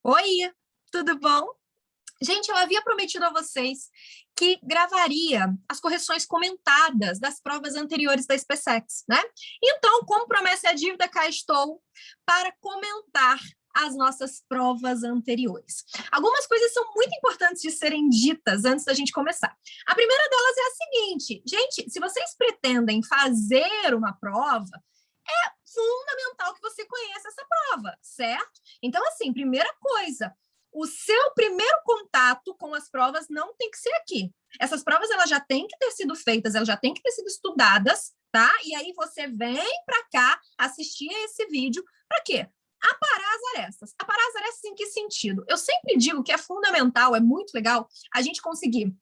Oi, tudo bom? Gente, eu havia prometido a vocês que gravaria as correções comentadas das provas anteriores da SpaceX, né? Então, como promessa é dívida, cá estou para comentar as nossas provas anteriores. Algumas coisas são muito importantes de serem ditas antes da gente começar. A primeira delas é a seguinte, gente, se vocês pretendem fazer uma prova, é fundamental que você conheça essa prova, certo? Então, assim, primeira coisa, o seu primeiro contato com as provas não tem que ser aqui. Essas provas elas já têm que ter sido feitas, elas já têm que ter sido estudadas, tá? E aí você vem para cá assistir a esse vídeo, para quê? Aparar as arestas. Aparar as arestas em que sentido? Eu sempre digo que é fundamental, é muito legal a gente conseguir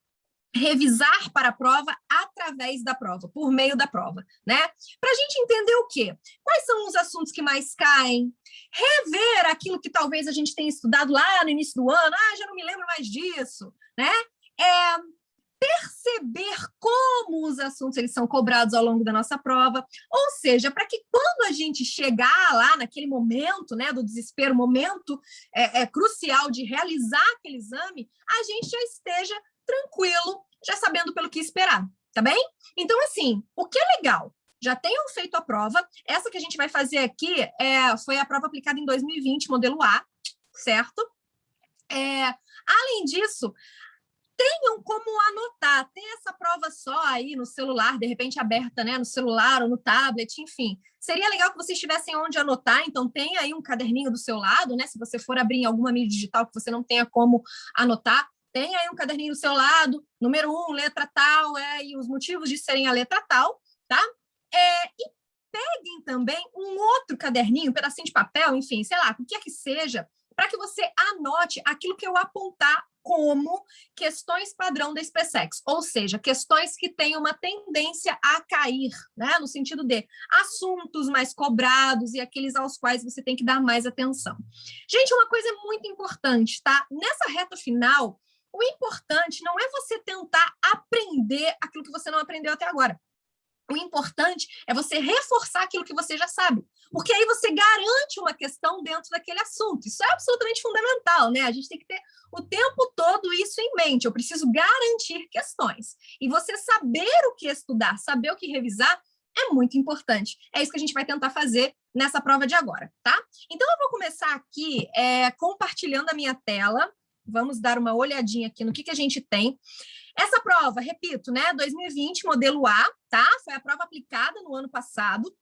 revisar para a prova através da prova, por meio da prova, né? Para a gente entender o quê? Quais são os assuntos que mais caem? Rever aquilo que talvez a gente tenha estudado lá no início do ano, já não me lembro mais disso, né? Perceber como os assuntos eles são cobrados ao longo da nossa prova, ou seja, para que quando a gente chegar lá naquele momento, né, do desespero, momento crucial de realizar aquele exame, a gente já esteja tranquilo, já sabendo pelo que esperar, tá bem? Então, assim, o que é legal? Já tenham feito a prova, essa que a gente vai fazer aqui foi a prova aplicada em 2020, modelo A, certo? Além disso, tenham como anotar, tem essa prova só aí no celular, de repente aberta, né, no celular ou no tablet, enfim. Seria legal que vocês tivessem onde anotar, então tem aí um caderninho do seu lado, né, se você for abrir em alguma mídia digital que você não tenha como anotar, tem aí um caderninho do seu lado, número 1, letra tal, e os motivos de serem a letra tal, tá? E peguem também um outro caderninho, um pedacinho de papel, enfim, sei lá, o que é que seja, para que você anote aquilo que eu apontar como questões padrão da SpaceX, ou seja, questões que têm uma tendência a cair, né, no sentido de assuntos mais cobrados e aqueles aos quais você tem que dar mais atenção. Gente, uma coisa muito importante, tá? Nessa reta final, o importante não é você tentar aprender aquilo que você não aprendeu até agora. O importante é você reforçar aquilo que você já sabe, porque aí você garante uma questão dentro daquele assunto. Isso é absolutamente fundamental, né? A gente tem que ter o tempo todo isso em mente. Eu preciso garantir questões. E você saber o que estudar, saber o que revisar, é muito importante. É isso que a gente vai tentar fazer nessa prova de agora, tá? Então, eu vou começar aqui compartilhando a minha tela. Vamos dar uma olhadinha aqui no que a gente tem. Essa prova, repito, né, 2020, modelo A, tá? Foi a prova aplicada no ano passado.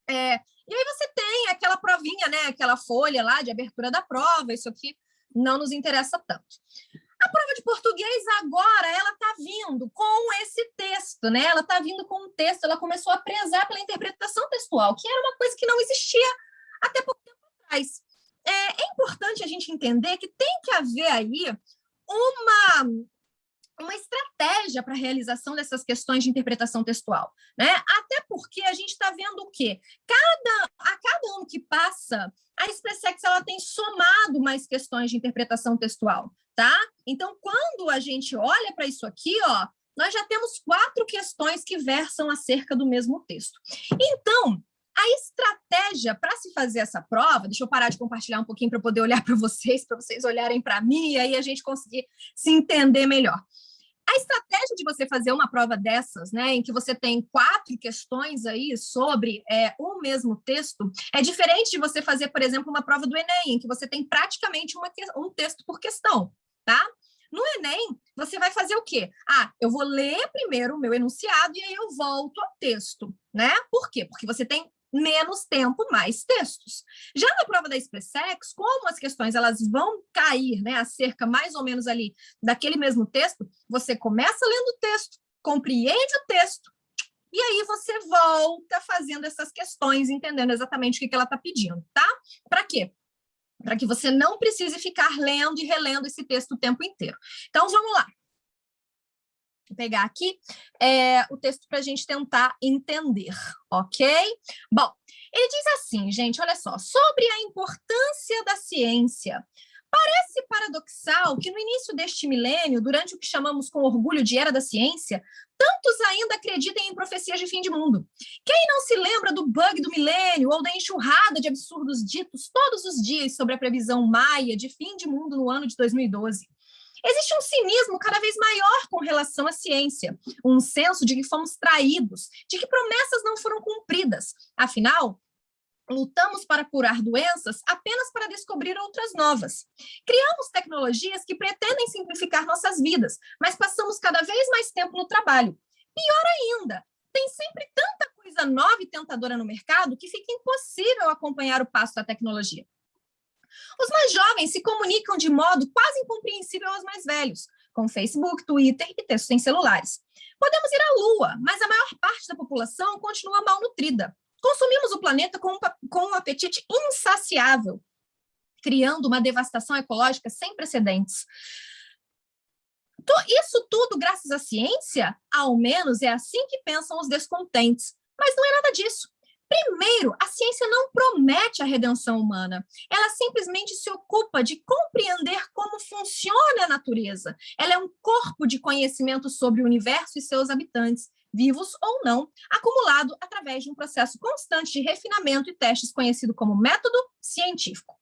E aí você tem aquela provinha, né, aquela folha lá de abertura da prova, isso aqui não nos interessa tanto. A prova de português agora, ela está vindo com esse texto, né? Ela está vindo com um texto, ela começou a prezar pela interpretação textual, que era uma coisa que não existia até pouco tempo atrás. É importante a gente entender que tem que haver aí uma estratégia para a realização dessas questões de interpretação textual, né? Até porque a gente está vendo o quê? A cada ano que passa, a SpaceX ela tem somado mais questões de interpretação textual, tá? Então, quando a gente olha para isso aqui, ó, nós já temos 4 questões que versam acerca do mesmo texto. Então, a estratégia para se fazer essa prova, deixa eu parar de compartilhar um pouquinho para poder olhar para vocês olharem para mim, e aí a gente conseguir se entender melhor. A estratégia de você fazer uma prova dessas, né, em que você tem 4 questões aí sobre o mesmo texto, é diferente de você fazer, por exemplo, uma prova do Enem, em que você tem praticamente um texto por questão, tá? No Enem, você vai fazer o quê? Eu vou ler primeiro o meu enunciado e aí eu volto ao texto, né? Por quê? Porque você tem menos tempo, mais textos. Já na prova da SpaceX, como as questões elas vão cair, né, acerca mais ou menos ali daquele mesmo texto, você começa lendo o texto, compreende o texto, e aí você volta fazendo essas questões, entendendo exatamente o que ela está pedindo, tá? Para quê? Para que você não precise ficar lendo e relendo esse texto o tempo inteiro. Então, vamos lá. Vou pegar aqui o texto para a gente tentar entender, ok? Bom, ele diz assim, gente, olha só, sobre a importância da ciência Parece paradoxal que no início deste milênio, durante o que chamamos com orgulho de Era da Ciência, tantos ainda acreditem em profecias de fim de mundo. Quem não se lembra do bug do milênio ou da enxurrada de absurdos ditos todos os dias sobre a previsão maia de fim de mundo no ano de 2012? Existe um cinismo cada vez maior com relação à ciência, um senso de que fomos traídos, de que promessas não foram cumpridas. Afinal, lutamos para curar doenças apenas para descobrir outras novas. Criamos tecnologias que pretendem simplificar nossas vidas, mas passamos cada vez mais tempo no trabalho. Pior ainda, tem sempre tanta coisa nova e tentadora no mercado que fica impossível acompanhar o passo da tecnologia. Os mais jovens se comunicam de modo quase incompreensível aos mais velhos, com Facebook, Twitter e textos em celulares. Podemos ir à Lua, mas a maior parte da população continua mal nutrida. Consumimos o planeta com um apetite insaciável, criando uma devastação ecológica sem precedentes. Isso tudo graças à ciência? Ao menos é assim que pensam os descontentes. Mas não é nada disso. Primeiro, a ciência não promete a redenção humana. Ela simplesmente se ocupa de compreender como funciona a natureza. Ela é um corpo de conhecimento sobre o universo e seus habitantes, vivos ou não, acumulado através de um processo constante de refinamento e testes conhecido como método científico.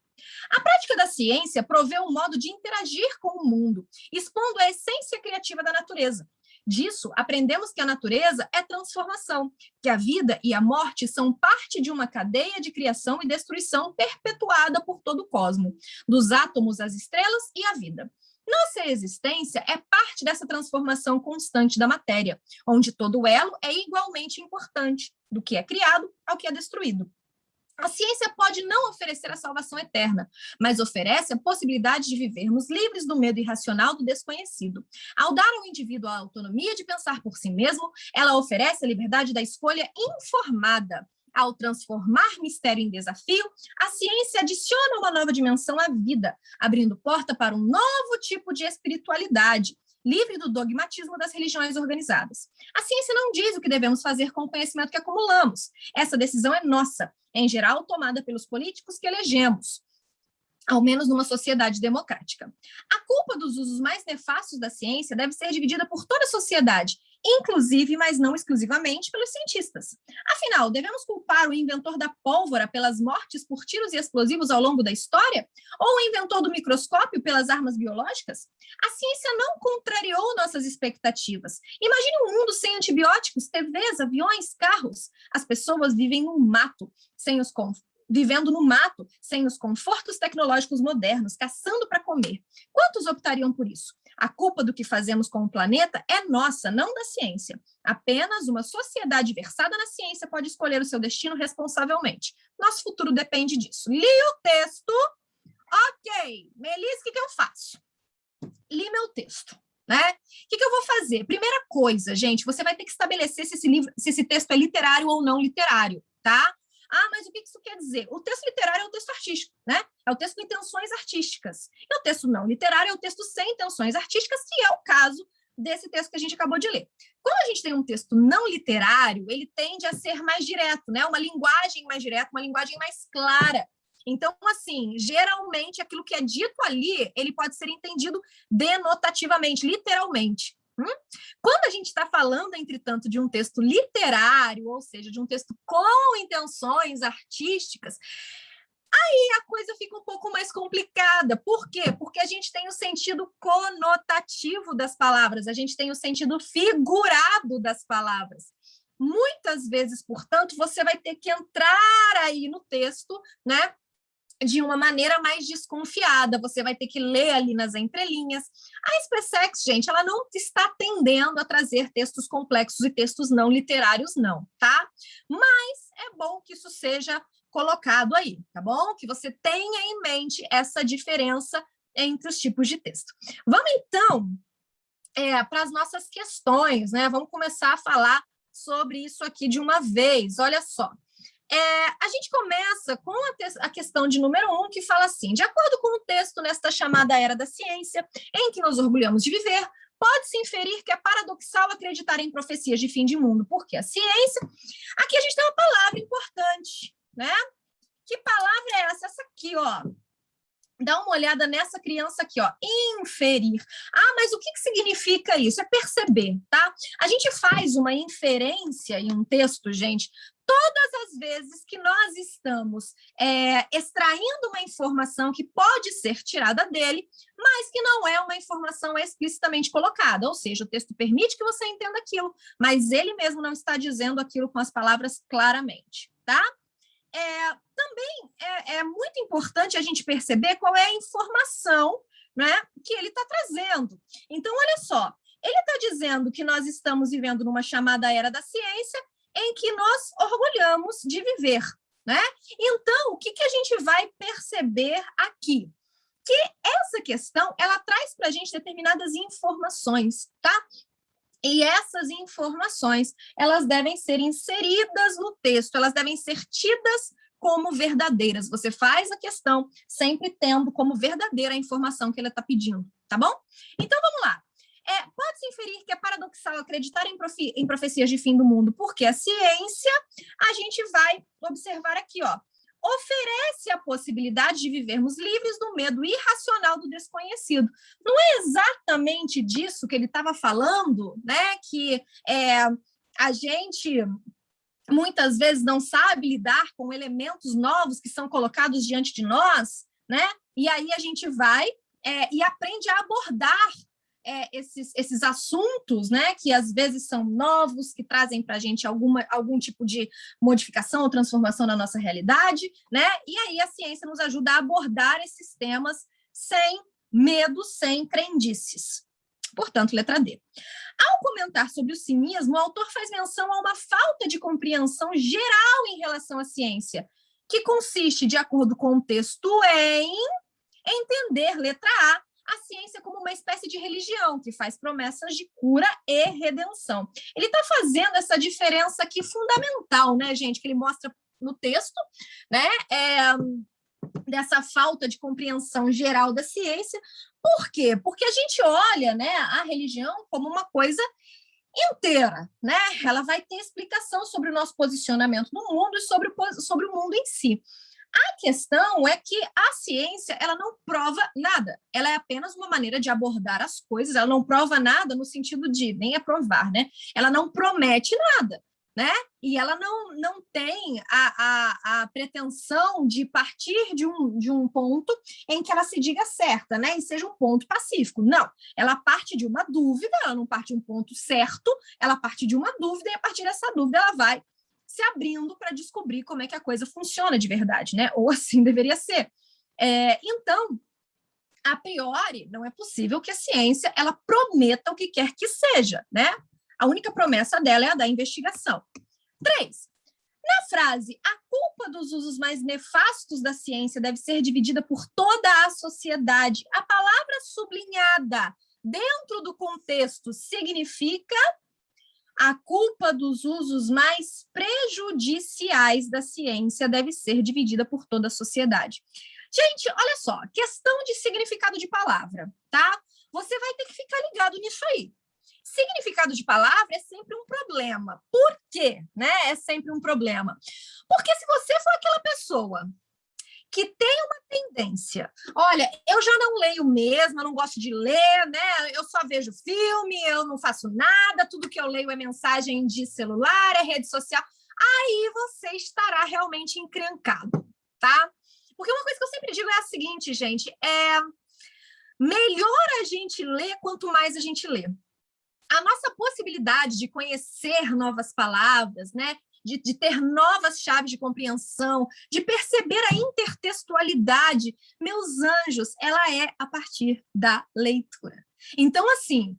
A prática da ciência provê um modo de interagir com o mundo, expondo a essência criativa da natureza. Disso, aprendemos que a natureza é transformação, que a vida e a morte são parte de uma cadeia de criação e destruição perpetuada por todo o cosmos, dos átomos às estrelas e à vida. Nossa existência é parte dessa transformação constante da matéria, onde todo elo é igualmente importante, do que é criado ao que é destruído. A ciência pode não oferecer a salvação eterna, mas oferece a possibilidade de vivermos livres do medo irracional do desconhecido. Ao dar ao indivíduo a autonomia de pensar por si mesmo, ela oferece a liberdade da escolha informada. Ao transformar mistério em desafio, a ciência adiciona uma nova dimensão à vida, abrindo porta para um novo tipo de espiritualidade, livre do dogmatismo das religiões organizadas. A ciência não diz o que devemos fazer com o conhecimento que acumulamos. Essa decisão é nossa, em geral tomada pelos políticos que elegemos, ao menos numa sociedade democrática. A culpa dos usos mais nefastos da ciência deve ser dividida por toda a sociedade, inclusive, mas não exclusivamente, pelos cientistas. Afinal, devemos culpar o inventor da pólvora pelas mortes por tiros e explosivos ao longo da história? Ou o inventor do microscópio pelas armas biológicas? A ciência não contrariou nossas expectativas. Imagine um mundo sem antibióticos, TVs, aviões, carros. As pessoas vivem no mato, vivendo no mato, sem os confortos tecnológicos modernos, caçando para comer. Quantos optariam por isso? A culpa do que fazemos com o planeta é nossa, não da ciência. Apenas uma sociedade versada na ciência pode escolher o seu destino responsavelmente. Nosso futuro depende disso. Li o texto. Ok, Melissa, o que eu faço? Li meu texto. Né? O que eu vou fazer? Primeira coisa, gente, você vai ter que estabelecer se esse texto é literário ou não literário, tá? Ah, mas o que isso quer dizer? O texto literário é o texto artístico, né? É o texto com intenções artísticas. E o texto não literário é o texto sem intenções artísticas, que é o caso desse texto que a gente acabou de ler. Quando a gente tem um texto não literário, ele tende a ser mais direto, né? Uma linguagem mais direta, uma linguagem mais clara. Então, assim, geralmente aquilo que é dito ali, ele pode ser entendido denotativamente, literalmente. Quando a gente está falando, entretanto, de um texto literário, ou seja, de um texto com intenções artísticas, aí a coisa fica um pouco mais complicada. Por quê? Porque a gente tem o sentido conotativo das palavras, a gente tem o sentido figurado das palavras. Muitas vezes, portanto, você vai ter que entrar aí no texto, né? De uma maneira mais desconfiada, você vai ter que ler ali nas entrelinhas. A SpaceX, gente, ela não está tendendo a trazer textos complexos e textos não literários, não, tá? Mas é bom que isso seja colocado aí, tá bom? Que você tenha em mente essa diferença entre os tipos de texto. Vamos, então, para as nossas questões, né? Vamos começar a falar sobre isso aqui de uma vez. Olha só. A gente começa com a questão de número 1, que fala assim: de acordo com o texto nesta chamada Era da Ciência, em que nos orgulhamos de viver, pode-se inferir que é paradoxal acreditar em profecias de fim de mundo, porque a ciência... Aqui a gente tem uma palavra importante, né? Que palavra é essa? Essa aqui, ó. Dá uma olhada nessa criança aqui, ó, inferir. Ah, mas o que significa isso? É perceber, tá? A gente faz uma inferência em um texto, gente, todas as vezes que nós estamos extraindo uma informação que pode ser tirada dele, mas que não é uma informação explicitamente colocada, ou seja, o texto permite que você entenda aquilo, mas ele mesmo não está dizendo aquilo com as palavras claramente, tá? Também é muito importante a gente perceber qual é a informação, né, que ele está trazendo. Então, olha só, ele está dizendo que nós estamos vivendo numa chamada era da ciência em que nós orgulhamos de viver, né? Então, o que a gente vai perceber aqui? Que essa questão, ela traz para a gente determinadas informações, tá? E essas informações, elas devem ser inseridas no texto, elas devem ser tidas como verdadeiras. Você faz a questão sempre tendo como verdadeira a informação que ele está pedindo, tá bom? Então, vamos lá. Pode-se inferir que é paradoxal acreditar em profecias de fim do mundo, porque a ciência, a gente vai observar aqui, ó, oferece a possibilidade de vivermos livres do medo irracional do desconhecido. Não é exatamente disso que ele estava falando, né? Que a gente muitas vezes não sabe lidar com elementos novos que são colocados diante de nós, né? E aí a gente vai e aprende a abordar esses assuntos, né, que às vezes são novos, que trazem para a gente algum tipo de modificação ou transformação na nossa realidade, né? E aí a ciência nos ajuda a abordar esses temas sem medo, sem crendices. Portanto, letra D. Ao comentar sobre o cinismo, o autor faz menção a uma falta de compreensão geral em relação à ciência, que consiste, de acordo com o texto, em entender, letra A ciência como uma espécie de religião que faz promessas de cura e redenção. Ele está fazendo essa diferença aqui fundamental, né, gente, que ele mostra no texto, né, dessa falta de compreensão geral da ciência. Por quê? Porque a gente olha, né, a religião como uma coisa inteira, né? Ela vai ter explicação sobre o nosso posicionamento no mundo e sobre o mundo em si. A questão é que a ciência, ela não prova nada. Ela é apenas uma maneira de abordar as coisas. Ela não prova nada no sentido de nem aprovar, né? Ela não promete nada, né? E ela não tem a pretensão de partir de um ponto em que ela se diga certa, né? E seja um ponto pacífico. Não. Ela parte de uma dúvida, ela não parte de um ponto certo, ela parte de uma dúvida e a partir dessa dúvida ela vai se abrindo para descobrir como é que a coisa funciona de verdade, né? Ou assim deveria ser. Então, a priori, não é possível que a ciência ela prometa o que quer que seja, né? A única promessa dela é a da investigação. 3. Na frase, a culpa dos usos mais nefastos da ciência deve ser dividida por toda a sociedade. A palavra sublinhada dentro do contexto significa a culpa dos usos mais prejudiciais da ciência deve ser dividida por toda a sociedade. Gente, olha só, questão de significado de palavra, tá? Você vai ter que ficar ligado nisso aí. Significado de palavra é sempre um problema. Por quê? Né? É sempre um problema. Porque se você for aquela pessoa que tem uma tendência, olha, eu já não leio mesmo, eu não gosto de ler, né? Eu só vejo filme, eu não faço nada, tudo que eu leio é mensagem de celular, é rede social, aí você estará realmente encrencado, tá? Porque uma coisa que eu sempre digo é a seguinte, gente, melhor a gente ler quanto mais a gente lê. A nossa possibilidade de conhecer novas palavras, né? De ter novas chaves de compreensão, de perceber a intertextualidade, meus anjos, ela é a partir da leitura. Então, assim,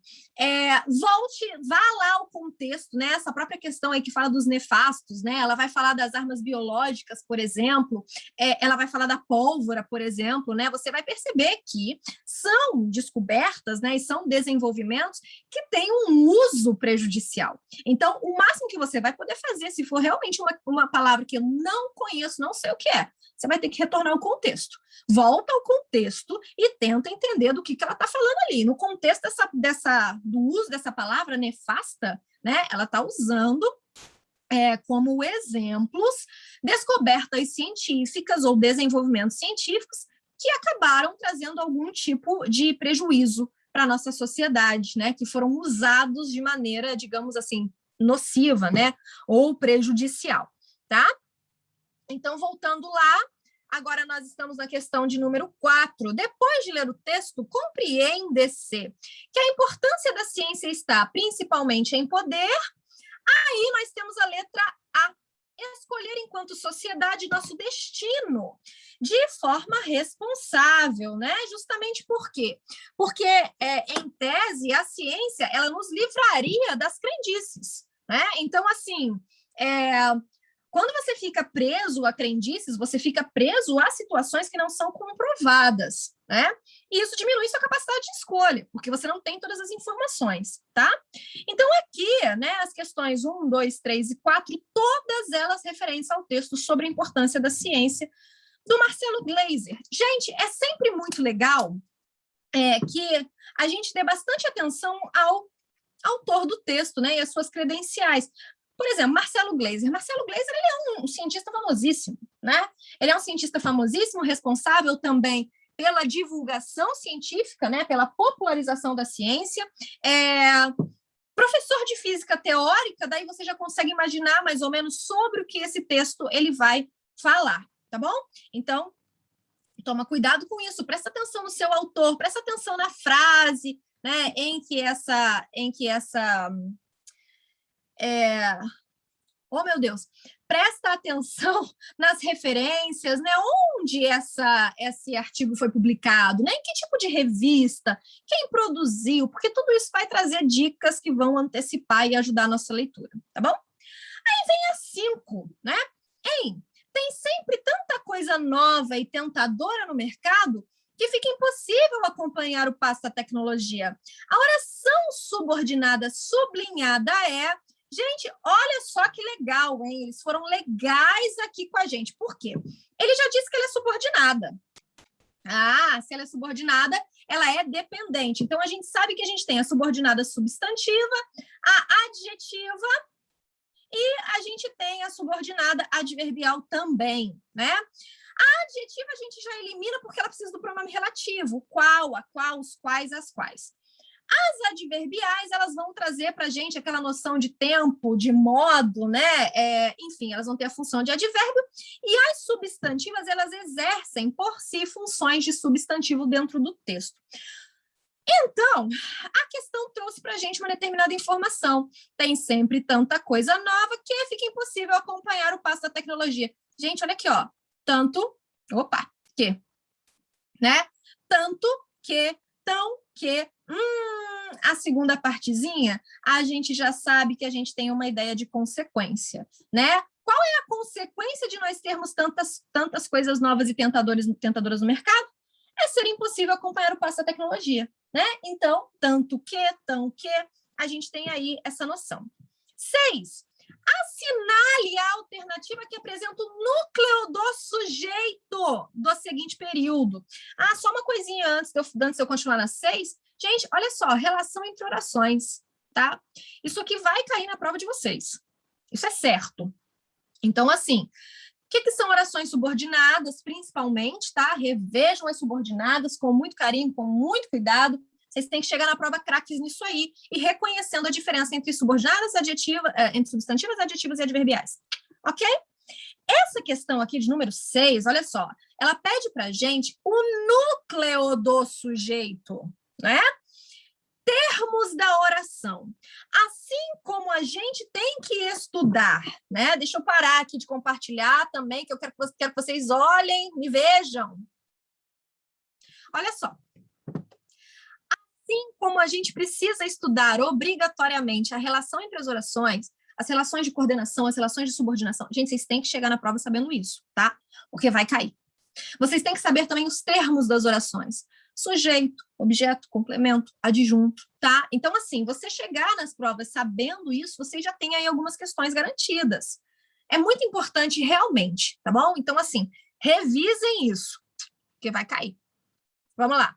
vá lá ao contexto, né? Essa própria questão aí que fala dos nefastos, né? Ela vai falar das armas biológicas, por exemplo, ela vai falar da pólvora, por exemplo, né? Você vai perceber que são descobertas, né? E são desenvolvimentos que têm um uso prejudicial. Então, o máximo que você vai poder fazer, se for realmente uma palavra que eu não conheço, não sei o que é, você vai ter que retornar ao contexto. Volta ao contexto e tenta entender do que ela está falando ali. No contexto do uso dessa palavra nefasta, né, ela está usando como exemplos descobertas científicas ou desenvolvimentos científicos que acabaram trazendo algum tipo de prejuízo para a nossa sociedade, né? Que foram usados de maneira, digamos assim, nociva, né? Ou prejudicial, tá? Então, voltando lá, agora nós estamos na questão de número 4. Depois de ler o texto, compreende-se que a importância da ciência está principalmente em poder. Aí nós temos a letra A. Escolher enquanto sociedade nosso destino de forma responsável, né? Justamente por quê? Porque, em tese, a ciência ela nos livraria das crendices, né? Então, assim, quando você fica preso a crendices, você fica preso a situações que não são comprovadas, né? E isso diminui sua capacidade de escolha, porque você não tem todas as informações, tá? Então, aqui, né, as questões 1, 2, 3 e 4, todas elas referentes ao texto sobre a importância da ciência, do Marcelo Gleiser. Gente, é sempre muito legal que a gente dê bastante atenção ao autor do texto, né, e as suas credenciais. Por exemplo, Marcelo Gleiser. Marcelo Gleiser ele é um cientista famosíssimo, né? Ele é um cientista famosíssimo, responsável também pela divulgação científica, né? Pela popularização da ciência. Professor de física teórica, daí você já consegue imaginar mais ou menos sobre o que esse texto ele vai falar, tá bom? Então, toma cuidado com isso, presta atenção no seu autor, presta atenção na frase, né? Em que essa oh, meu Deus, presta atenção nas referências, né? Onde esse artigo foi publicado, né? Em que tipo de revista, quem produziu, porque tudo isso vai trazer dicas que vão antecipar e ajudar a nossa leitura, tá bom? Aí vem a 5, né? Tem sempre tanta coisa nova e tentadora no mercado que fica impossível acompanhar o passo da tecnologia. A oração subordinada sublinhada é... Gente, olha só que legal, hein? Eles foram legais aqui com a gente. Por quê? Ele já disse que ela é subordinada. Se ela é subordinada, ela é dependente. Então, a gente sabe que a gente tem a subordinada substantiva, a adjetiva e a gente tem a subordinada adverbial também, né? A adjetiva a gente já elimina porque ela precisa do pronome relativo. Qual, a qual, os quais, as quais. As adverbiais, elas vão trazer para a gente aquela noção de tempo, de modo, né? Enfim, elas vão ter a função de advérbio, e as substantivas, elas exercem por si funções de substantivo dentro do texto. Então, a questão trouxe para a gente uma determinada informação. Tem sempre tanta coisa nova que fica impossível acompanhar o passo da tecnologia. Gente, olha aqui, ó. Tanto que, né? Tanto que, tão que, a segunda partezinha, a gente já sabe que a gente tem uma ideia de consequência, né? Qual é a consequência de nós termos tantas coisas novas e tentadoras no mercado? É ser impossível acompanhar o passo da tecnologia, né? Então, tanto que, tão que, a gente tem aí essa noção. 6. Assinale a alternativa que apresenta o núcleo do sujeito do seguinte período. Só uma coisinha antes de eu continuar na 6. Gente, olha só, relação entre orações, tá? Isso aqui vai cair na prova de vocês. Isso é certo. Então, assim, o que são orações subordinadas, principalmente, tá? Revejam as subordinadas com muito carinho, com muito cuidado. Vocês têm que chegar na prova craques nisso aí e reconhecendo a diferença entre subordinadas, entre substantivas, adjetivas e adverbiais. Ok? Essa questão aqui de número 6, olha só, ela pede para a gente o núcleo do sujeito, né? Termos da oração. Assim como a gente tem que estudar, né? Deixa eu parar aqui de compartilhar também, que eu quero que vocês olhem, me vejam. Olha só. Assim como a gente precisa estudar obrigatoriamente a relação entre as orações, as relações de coordenação, as relações de subordinação. Gente, vocês têm que chegar na prova sabendo isso, tá? Porque vai cair. Vocês têm que saber também os termos das orações. Sujeito, objeto, complemento, adjunto, tá? Então, assim, você chegar nas provas sabendo isso, você já tem aí algumas questões garantidas. É muito importante realmente, tá bom? Então, assim, revisem isso, porque vai cair. Vamos lá.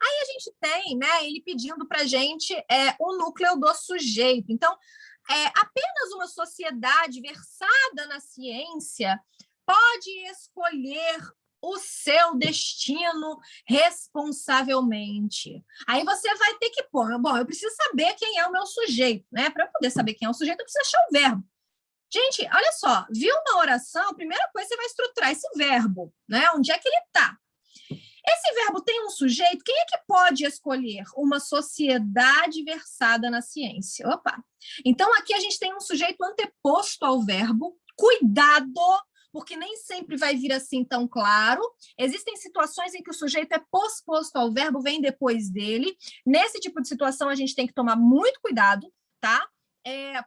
Aí a gente tem, né, ele pedindo para a gente o núcleo do sujeito. Então, apenas uma sociedade versada na ciência pode escolher o seu destino responsavelmente. Aí você vai ter que pôr, bom, eu preciso saber quem é o meu sujeito, né? Para eu poder saber quem é o sujeito, eu preciso achar o verbo. Gente, olha só, viu uma oração, a primeira coisa você vai estruturar esse verbo, né? Onde é que ele está? Esse verbo tem um sujeito, quem é que pode escolher? Uma sociedade versada na ciência. Opa! Então, aqui a gente tem um sujeito anteposto ao verbo, cuidado, porque nem sempre vai vir assim tão claro. Existem situações em que o sujeito é posposto ao verbo, vem depois dele. Nesse tipo de situação, a gente tem que tomar muito cuidado, tá?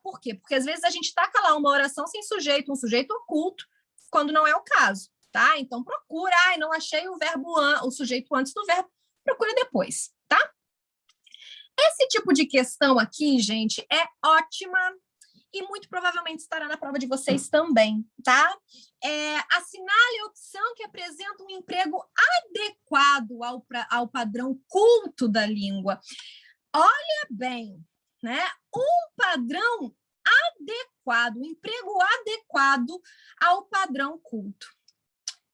Por quê? Porque às vezes a gente taca lá uma oração sem sujeito, um sujeito oculto, quando não é o caso. Tá? Então, procura. Não achei o verbo, o sujeito antes do verbo. Procura depois, tá? Esse tipo de questão aqui, gente, é ótima e muito provavelmente estará na prova de vocês também, tá? Assinale a opção que apresenta um emprego adequado ao padrão culto da língua. Olha bem, né? Um padrão adequado, um emprego adequado ao padrão culto.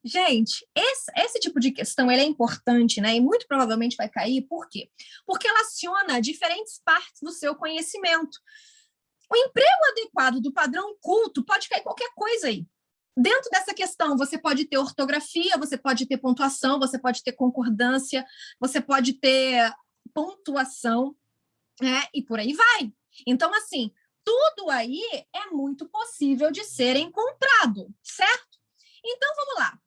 Gente, esse tipo de questão ele é importante, né? E muito provavelmente vai cair, por quê? Porque ela aciona diferentes partes do seu conhecimento. O emprego adequado do padrão culto pode cair qualquer coisa aí. Dentro dessa questão, você pode ter ortografia, você pode ter pontuação, você pode ter concordância, você pode ter pontuação, né? E por aí vai. Então, assim, tudo aí é muito possível de ser encontrado, certo? Então, vamos lá.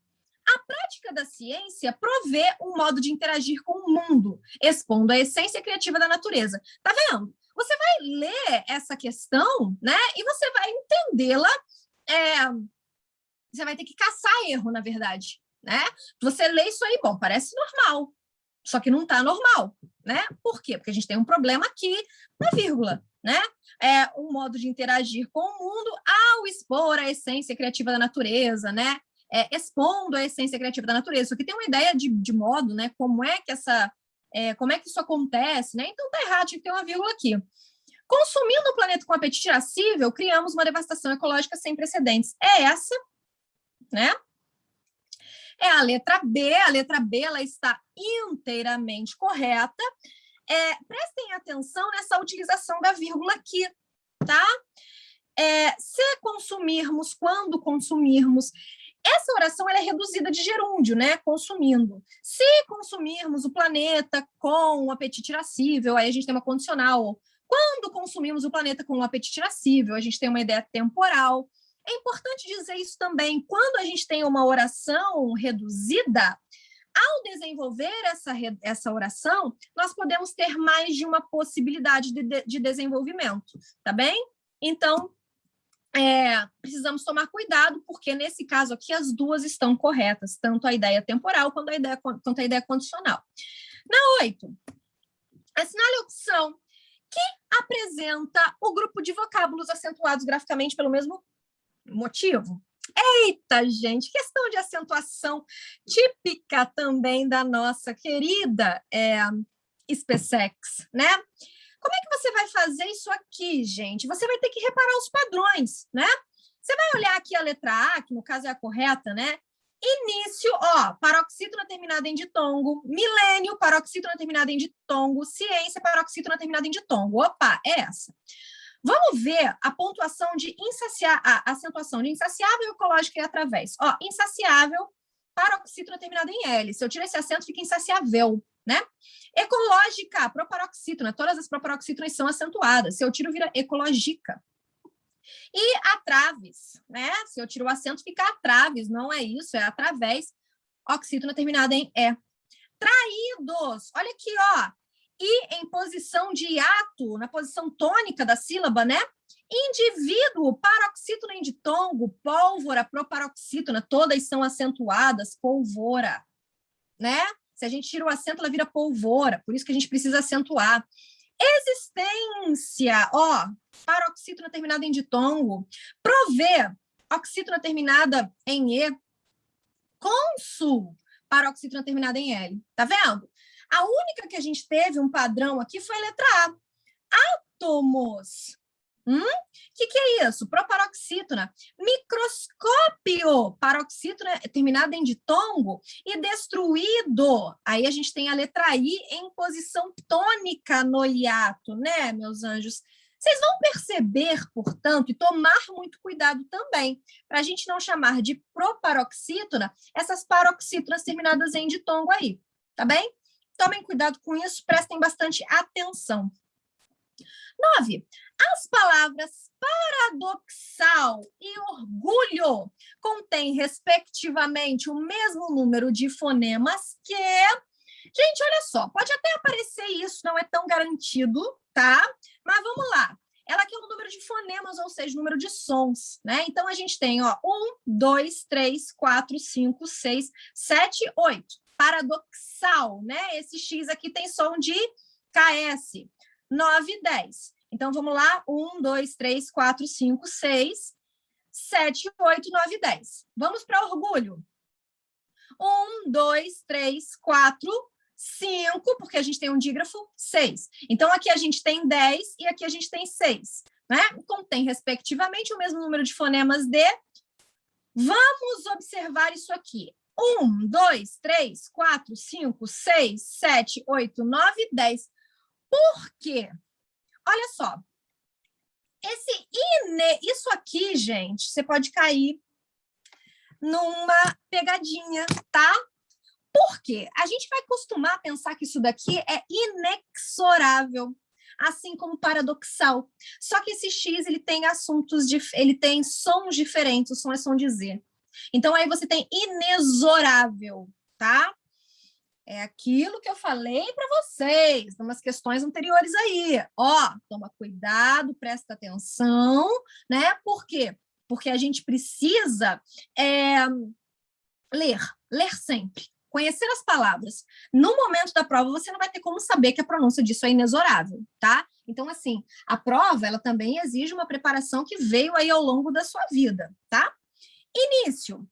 A prática da ciência provê um modo de interagir com o mundo, expondo a essência criativa da natureza. Tá vendo? Você vai ler essa questão, né? E você vai entendê-la. Você vai ter que caçar erro, na verdade, né? Você lê isso aí, bom, parece normal, só que não está normal, né? Por quê? Porque a gente tem um problema aqui na vírgula, né? É um modo de interagir com o mundo ao expor a essência criativa da natureza, né? Expondo a essência criativa da natureza. Só que tem uma ideia de modo, né? Como é que isso acontece, né? Então tá errado, tinha que ter uma vírgula aqui. Consumindo o planeta com apetite irascível, criamos uma devastação ecológica sem precedentes. É essa, né? É a letra B. A letra B ela está inteiramente correta. Prestem atenção nessa utilização da vírgula aqui, tá? Se consumirmos, quando consumirmos. Essa oração ela é reduzida de gerúndio, né? Consumindo. Se consumirmos o planeta com um apetite irascível, aí a gente tem uma condicional. Quando consumimos o planeta com um apetite irascível, a gente tem uma ideia temporal. É importante dizer isso também. Quando a gente tem uma oração reduzida, ao desenvolver essa oração, nós podemos ter mais de uma possibilidade de desenvolvimento, tá bem? Então, precisamos tomar cuidado, porque nesse caso aqui as duas estão corretas, tanto a ideia temporal quanto a ideia condicional. Na 8, assinale a opção que apresenta o grupo de vocábulos acentuados graficamente pelo mesmo motivo. Eita, gente, questão de acentuação típica também da nossa querida SpaceX, né? Como é que você vai fazer isso aqui, gente? Você vai ter que reparar os padrões, né? Você vai olhar aqui a letra A, que no caso é a correta, né? Início, paroxítona terminada em ditongo, milênio, paroxítona terminada em ditongo, ciência, paroxítona terminada em ditongo. Opa, é essa. Vamos ver a pontuação a acentuação de insaciável, ecológica e através. Insaciável, paroxítona terminada em L. Se eu tiro esse acento, fica insaciável, né? Ecológica, proparoxítona. Todas as proparoxítonas são acentuadas. Se eu tiro, vira ecológica. E atraves, né? Se eu tiro o acento, fica atraves. Não é isso, é através. Oxítona terminada em E. Traídos. Olha aqui, E em posição de hiato, na posição tônica da sílaba, né? Indivíduo, paroxítona em ditongo, pólvora, proparoxítona, todas são acentuadas, polvora, né? Se a gente tira o acento, ela vira polvora, por isso que a gente precisa acentuar. Existência, paroxítona terminada em ditongo, prover, oxítona terminada em E, cônsul, paroxítona terminada em L, tá vendo? A única que a gente teve um padrão aqui foi a letra A. Átomos, Que é isso? Proparoxítona. Microscópio. Paroxítona terminada em ditongo e destruído. Aí a gente tem a letra I em posição tônica no hiato, né, meus anjos? Vocês vão perceber, portanto, e tomar muito cuidado também, para a gente não chamar de proparoxítona essas paroxítonas terminadas em ditongo aí, tá bem? Tomem cuidado com isso, prestem bastante atenção. 9. As palavras paradoxal e orgulho contêm, respectivamente, o mesmo número de fonemas que... Gente, olha só, pode até aparecer isso, não é tão garantido, tá? Mas vamos lá. Ela aqui é o número de fonemas, ou seja, o número de sons, né? Então, a gente tem, ó, 1, 2, 3, 4, 5, 6, 7, 8. Paradoxal, né? Esse X aqui tem som de KS. 9, 10. Então, vamos lá. 1, 2, 3, 4, 5, 6, 7, 8, 9, 10. Vamos para orgulho. 1, 2, 3, 4, 5, porque a gente tem um dígrafo, 6. Então, aqui a gente tem 10 e aqui a gente tem 6. Né? Contém, respectivamente, o mesmo número de fonemas de... Vamos observar isso aqui. 1, 2, 3, 4, 5, 6, 7, 8, 9, 10. Por quê? Olha só. Isso aqui, gente, você pode cair numa pegadinha, tá? Por quê? A gente vai costumar a pensar que isso daqui é inexorável, assim como paradoxal. Só que esse X, ele tem ele tem sons diferentes, o som é som de Z. Então, aí você tem inexorável, tá? É aquilo que eu falei para vocês, umas questões anteriores aí. Ó, toma cuidado, presta atenção, né? Por quê? Porque a gente precisa ler sempre, conhecer as palavras. No momento da prova, você não vai ter como saber que a pronúncia disso é inexorável, tá? Então, assim, a prova, ela também exige uma preparação que veio aí ao longo da sua vida, tá? Início.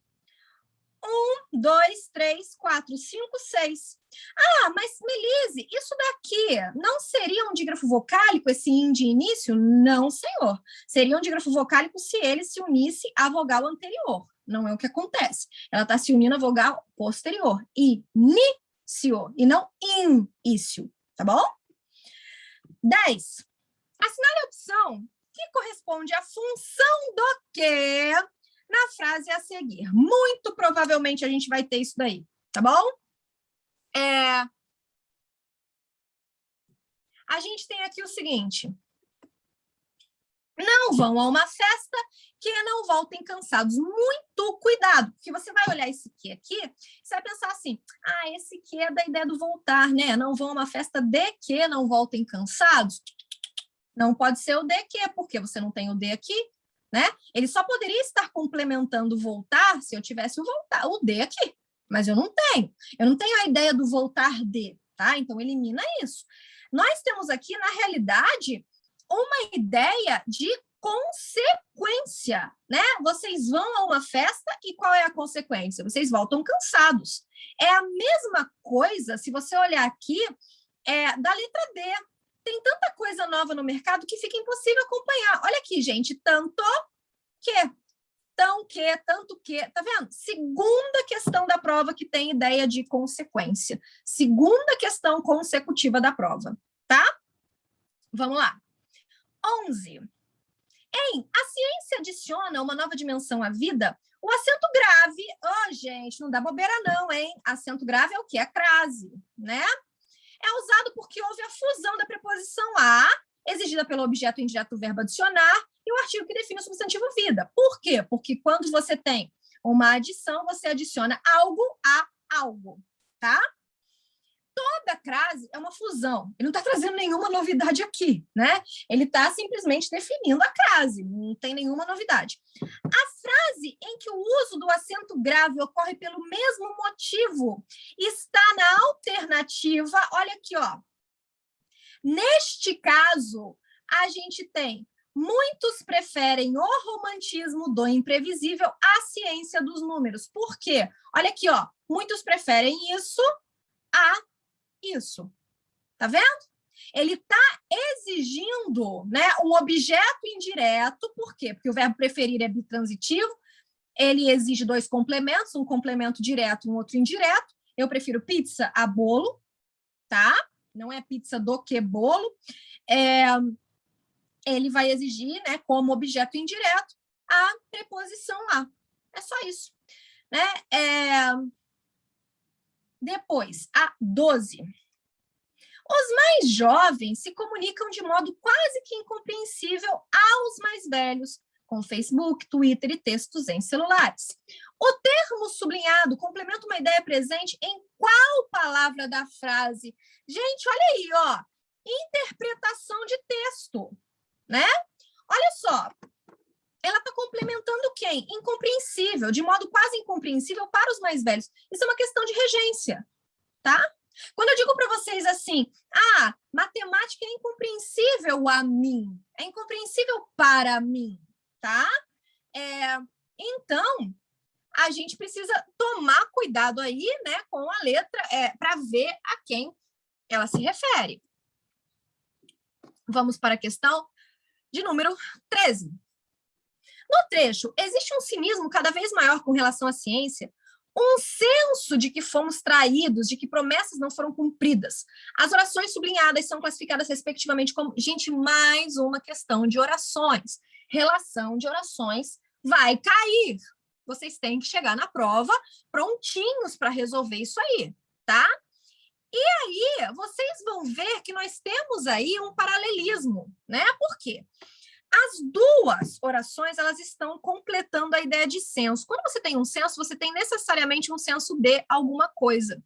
1, 2, 3, 4, 5, 6. Ah, mas, Melise, isso daqui não seria um dígrafo vocálico, esse in de início? Não, senhor. Seria um dígrafo vocálico se ele se unisse à vogal anterior. Não é o que acontece. Ela está se unindo à vogal posterior. Início, e não início, tá bom? 10. Assinale a opção que corresponde à função do quê na frase a seguir. Muito provavelmente a gente vai ter isso daí, tá bom? A gente tem aqui o seguinte. Não vão a uma festa que não voltem cansados. Muito cuidado, porque você vai olhar esse que aqui, você vai pensar assim, esse que é da ideia do voltar, né? Não vão a uma festa de que não voltem cansados. Não pode ser o de que, porque você não tem o de aqui, né? Ele só poderia estar complementando voltar se eu tivesse o de aqui, mas eu não tenho. Eu não tenho a ideia do voltar de, tá? Então, elimina isso. Nós temos aqui, na realidade, uma ideia de consequência, né? Vocês vão a uma festa e qual é a consequência? Vocês voltam cansados. É a mesma coisa, se você olhar aqui, da letra D. Tem tanta coisa nova no mercado que fica impossível acompanhar. Olha aqui, gente, tanto que, tanto que, tá vendo? Segunda questão da prova que tem ideia de consequência. Segunda questão consecutiva da prova, tá? Vamos lá. 11. A ciência adiciona uma nova dimensão à vida. O acento grave, gente, não dá bobeira não, hein? Acento grave é o quê? A crase, né? É usado porque houve a fusão da preposição a, exigida pelo objeto indireto do verbo adicionar, e o artigo que define o substantivo vida. Por quê? Porque quando você tem uma adição, você adiciona algo a algo, tá? Toda crase é uma fusão. Ele não está trazendo nenhuma novidade aqui, né? Ele está simplesmente definindo a crase, não tem nenhuma novidade. A frase em que o uso do acento grave ocorre pelo mesmo motivo está na alternativa, olha aqui, ó. Neste caso, a gente tem muitos preferem o romantismo do imprevisível à ciência dos números. Por quê? Olha aqui, ó. Muitos preferem isso a isso. Tá vendo? Ele está exigindo, né, um objeto indireto. Por quê? Porque o verbo preferir é bitransitivo, ele exige dois complementos, um complemento direto e um outro indireto. Eu prefiro pizza a bolo, tá? Não é pizza do que bolo. Ele vai exigir, né, como objeto indireto, a preposição lá. É só isso. Né? Depois, a 12. Os mais jovens se comunicam de modo quase que incompreensível aos mais velhos, com Facebook, Twitter e textos em celulares. O termo sublinhado complementa uma ideia presente em qual palavra da frase? Gente, olha aí, ó. Interpretação de texto, né? Olha só. Ela está complementando quem? Incompreensível, de modo quase incompreensível para os mais velhos. Isso é uma questão de regência, tá? Quando eu digo para vocês assim, matemática é incompreensível a mim, é incompreensível para mim, tá? Então, a gente precisa tomar cuidado aí, né, com a letra, para ver a quem ela se refere. Vamos para a questão de número 13. No trecho, existe um cinismo cada vez maior com relação à ciência, um senso de que fomos traídos, de que promessas não foram cumpridas. As orações sublinhadas são classificadas respectivamente como... Gente, mais uma questão de orações. Relação de orações vai cair. Vocês têm que chegar na prova prontinhos para resolver isso aí, tá? E aí, vocês vão ver que nós temos aí um paralelismo, né? Por quê? As duas orações, elas estão completando a ideia de senso. Quando você tem um senso, você tem necessariamente um senso de alguma coisa.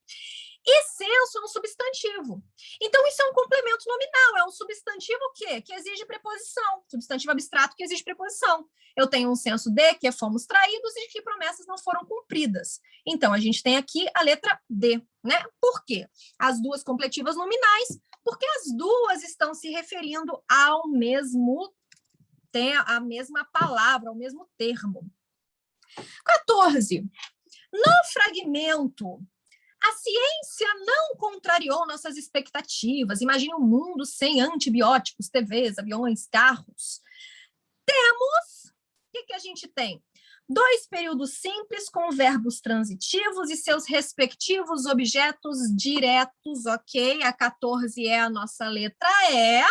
E senso é um substantivo. Então, isso é um complemento nominal, é um substantivo o quê? Que exige preposição. Substantivo abstrato que exige preposição. Eu tenho um senso de que fomos traídos e de que promessas não foram cumpridas. Então, a gente tem aqui a letra D, né? Por quê? As duas completivas nominais, porque as duas estão se referindo ao mesmo tem a mesma palavra, o mesmo termo. 14. No fragmento, a ciência não contrariou nossas expectativas. Imagine um mundo sem antibióticos, TVs, aviões, carros. Temos... O que a gente tem? 2 períodos simples com verbos transitivos e seus respectivos objetos diretos, ok? A 14 é a nossa letra E,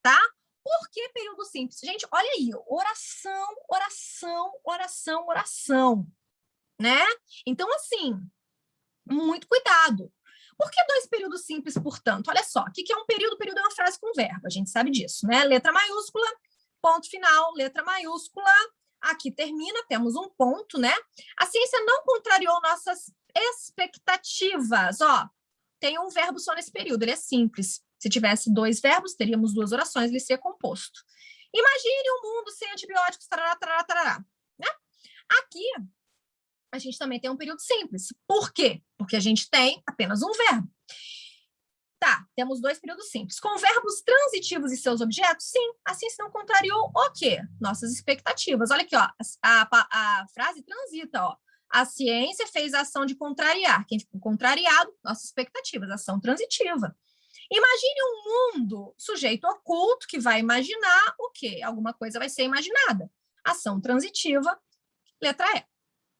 tá? Por que período simples? Gente, olha aí, oração, oração, oração, oração, né? Então, assim, muito cuidado. Por que 2 períodos simples, portanto? Olha só, o que é um período? Período é uma frase com verbo, a gente sabe disso, né? Letra maiúscula, ponto final, letra maiúscula, aqui termina, temos um ponto, né? A ciência não contrariou nossas expectativas, ó, tem um verbo só nesse período, ele é simples. Se tivesse 2 verbos, teríamos 2 orações, ele seria composto. Imagine um mundo sem antibióticos, tarará, tarará, tarará, né? Aqui, a gente também tem um período simples. Por quê? Porque a gente tem apenas um verbo. Tá, temos 2 períodos simples. Com verbos transitivos e seus objetos, sim, a ciência não contrariou o quê? Nossas expectativas. Olha aqui, ó, a frase transita, ó. A ciência fez a ação de contrariar. Quem ficou contrariado? Nossas expectativas, ação transitiva. Imagine um mundo sujeito oculto que vai imaginar o quê? Alguma coisa vai ser imaginada. Ação transitiva, letra E.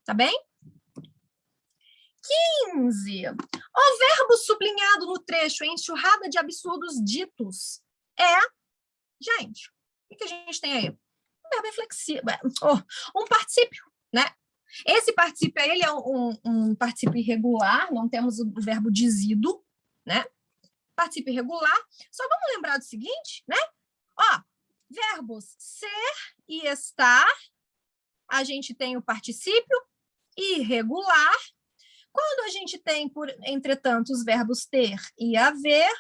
Tá bem? 15. O verbo sublinhado no trecho em enxurrada de absurdos ditos é... Gente, o que a gente tem aí? Um verbo inflexível, um particípio, né? Esse particípio aí, ele é um particípio irregular, não temos o verbo dizido, né? Particípio irregular. Só vamos lembrar do seguinte, né? Ó, verbos ser e estar, a gente tem o particípio irregular. Quando a gente tem, entretanto, os verbos ter e haver,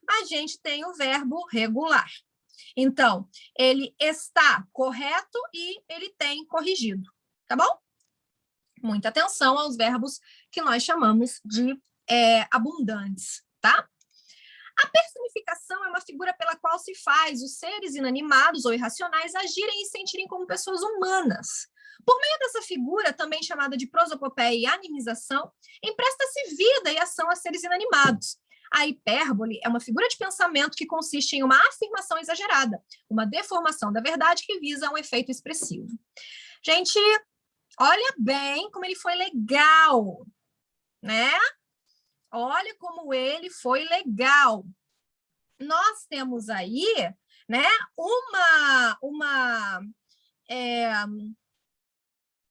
a gente tem o verbo regular. Então, ele está correto e ele tem corrigido, tá bom? Muita atenção aos verbos que nós chamamos de abundantes, tá? A personificação é uma figura pela qual se faz os seres inanimados ou irracionais agirem e sentirem como pessoas humanas. Por meio dessa figura, também chamada de prosopopeia e animização, empresta-se vida e ação a seres inanimados. A hipérbole é uma figura de pensamento que consiste em uma afirmação exagerada, uma deformação da verdade que visa um efeito expressivo. Gente, olha bem como ele foi legal, né? Olha como ele foi legal. Nós temos aí, né,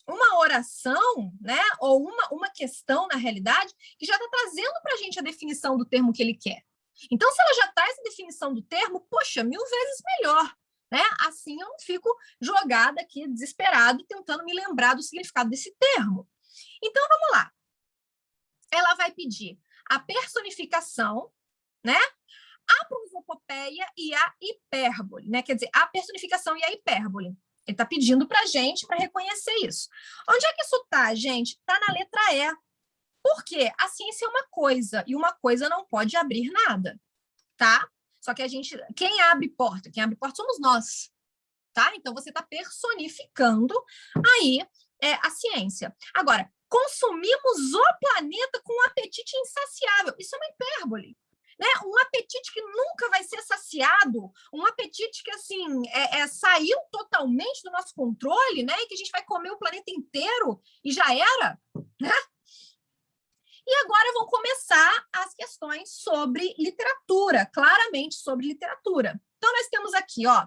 uma oração, né, ou uma questão, na realidade, que já está trazendo para a gente a definição do termo que ele quer. Então, se ela já traz a definição do termo, poxa, 1000 vezes melhor. Né? Assim eu não fico jogada aqui, desesperada, tentando me lembrar do significado desse termo. Então, vamos lá. Ela vai pedir a personificação, né? A prosopopeia e a hipérbole, né? Quer dizer, a personificação e a hipérbole. Ele está pedindo para a gente para reconhecer isso. Onde é que isso está, gente? Está na letra E. Por quê? A ciência é uma coisa, e uma coisa não pode abrir nada, tá? Só que quem abre porta somos nós, tá? Então, você está personificando aí a ciência. Agora, consumimos o planeta com um apetite insaciável. Isso é uma hipérbole. Né? Um apetite que nunca vai ser saciado, um apetite que assim saiu totalmente do nosso controle, né? E que a gente vai comer o planeta inteiro e já era, né? E agora vão começar as questões sobre literatura, claramente sobre literatura. Então, nós temos aqui, ó,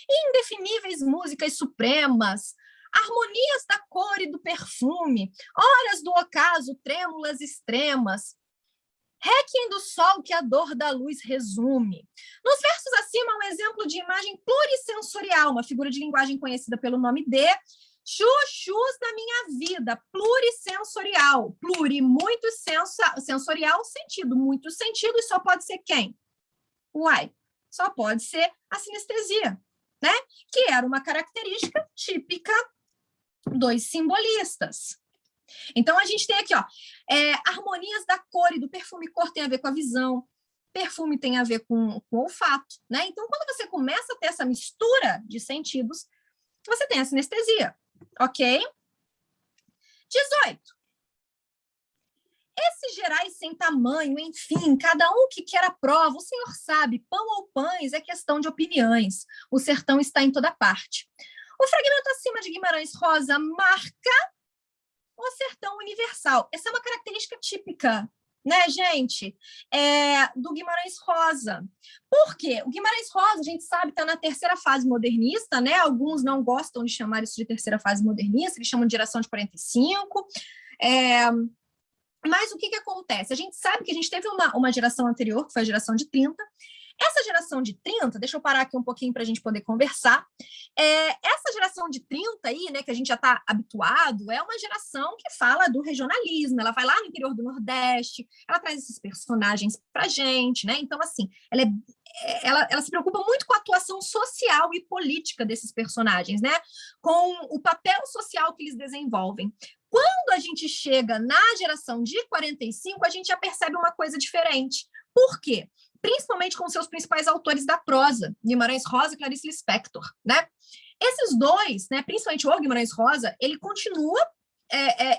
indefiníveis músicas supremas, harmonias da cor e do perfume, horas do ocaso, trêmulas extremas, Réquiem do sol que a dor da luz resume. Nos versos acima, um exemplo de imagem plurissensorial, uma figura de linguagem conhecida pelo nome de chuchus da minha vida, plurissensorial. Pluri, muito sensorial, sentido. Muito sentido e só pode ser quem? Uai, só pode ser a sinestesia, né? Que era uma característica típica dos simbolistas. Então, a gente tem aqui, ó, harmonias da cor e do perfume. Cor tem a ver com a visão, perfume tem a ver com o olfato, né? Então, quando você começa a ter essa mistura de sentidos, você tem a sinestesia, ok? 18. Esses gerais sem tamanho, enfim, cada um que quer a prova, o senhor sabe, pão ou pães é questão de opiniões. O sertão está em toda parte. O fragmento acima de Guimarães Rosa marca o sertão universal. Essa é uma característica típica, né, gente, do Guimarães Rosa. Por quê? O Guimarães Rosa, a gente sabe, está na terceira fase modernista, né? Alguns não gostam de chamar isso de terceira fase modernista, eles chamam de geração de 45. Mas o que acontece? A gente sabe que a gente teve uma geração anterior, que foi a geração de 30. Essa geração de 30, deixa eu parar aqui um pouquinho para a gente poder conversar. Essa geração de 30 aí, né, que a gente já está habituado, é uma geração que fala do regionalismo, ela vai lá no interior do Nordeste, ela traz esses personagens para a gente, né? Então, assim, ela se preocupa muito com a atuação social e política desses personagens, né? Com o papel social que eles desenvolvem. Quando a gente chega na geração de 45, a gente já percebe uma coisa diferente. Por quê? Principalmente com seus principais autores da prosa, Guimarães Rosa e Clarice Lispector, né? Esses dois, né, principalmente o Guimarães Rosa, ele continua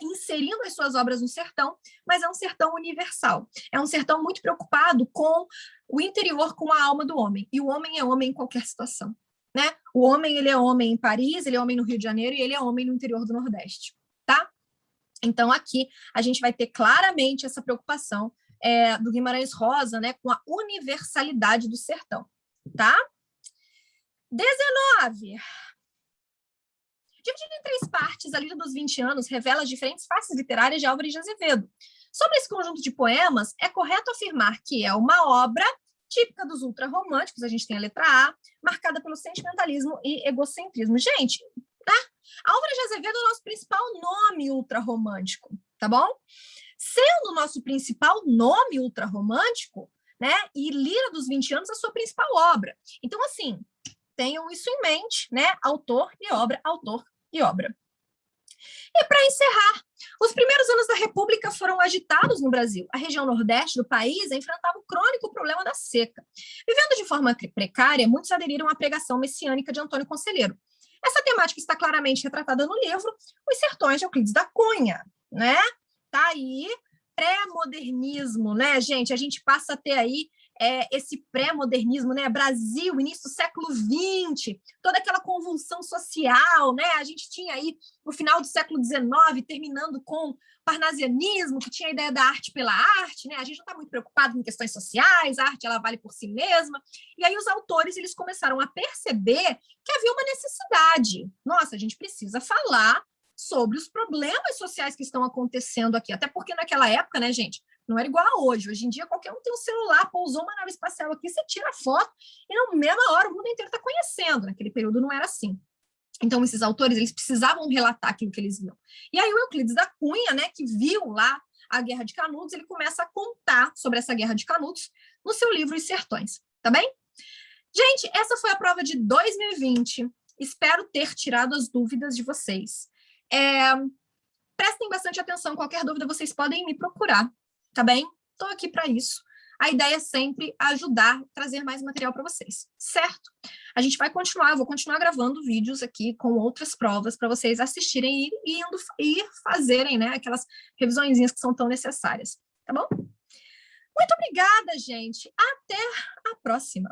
inserindo as suas obras no sertão, mas é um sertão universal. É um sertão muito preocupado com o interior, com a alma do homem. E o homem é homem em qualquer situação, né? O homem, ele é homem em Paris, ele é homem no Rio de Janeiro e ele é homem no interior do Nordeste, tá? Então, aqui, a gente vai ter claramente essa preocupação do Guimarães Rosa, né, com a universalidade do sertão, tá? 19. Dividido em 3 partes, a Lira dos 20 anos revela as diferentes faces literárias de Álvares de Azevedo. Sobre esse conjunto de poemas, é correto afirmar que é uma obra típica dos ultrarromânticos, a gente tem a letra A, marcada pelo sentimentalismo e egocentrismo. Gente, né? Álvares de Azevedo é o nosso principal nome ultrarromântico, tá bom? Sendo o nosso principal nome ultrarromântico, né? E Lira dos 20 anos a sua principal obra. Então, assim, tenham isso em mente, né? Autor e obra, autor e obra. E para encerrar, os primeiros anos da República foram agitados no Brasil. A região nordeste do país enfrentava o crônico problema da seca. Vivendo de forma precária, muitos aderiram à pregação messiânica de Antônio Conselheiro. Essa temática está claramente retratada no livro Os Sertões de Euclides da Cunha, né? Tá aí pré-modernismo, né, gente? A gente passa a ter aí esse pré-modernismo, né? Brasil, início do século XX, toda aquela convulsão social, né? A gente tinha aí o final do século XIX, terminando com o parnasianismo, que tinha a ideia da arte pela arte, né? A gente não está muito preocupado com questões sociais, a arte ela vale por si mesma. E aí os autores eles começaram a perceber que havia uma necessidade. Nossa, a gente precisa falar sobre os problemas sociais que estão acontecendo aqui, até porque naquela época, né, gente, não era igual a hoje. Hoje em dia, qualquer um tem um celular, pousou uma nave espacial aqui, você tira a foto e na mesma hora o mundo inteiro está conhecendo. Naquele período não era assim. Então, esses autores, eles precisavam relatar aquilo que eles viam. E aí o Euclides da Cunha, né, que viu lá a Guerra de Canudos, ele começa a contar sobre essa Guerra de Canudos no seu livro Os Sertões. Tá bem? Gente, essa foi a prova de 2020. Espero ter tirado as dúvidas de vocês. Prestem bastante atenção. Qualquer dúvida, vocês podem me procurar. Tá bem? Estou aqui para isso. A ideia é sempre ajudar, trazer mais material para vocês, certo? A gente vai continuar, eu vou continuar gravando vídeos aqui com outras provas para vocês assistirem e fazerem, né, aquelas revisõezinhas que são tão necessárias, tá bom? Muito obrigada, gente. Até a próxima.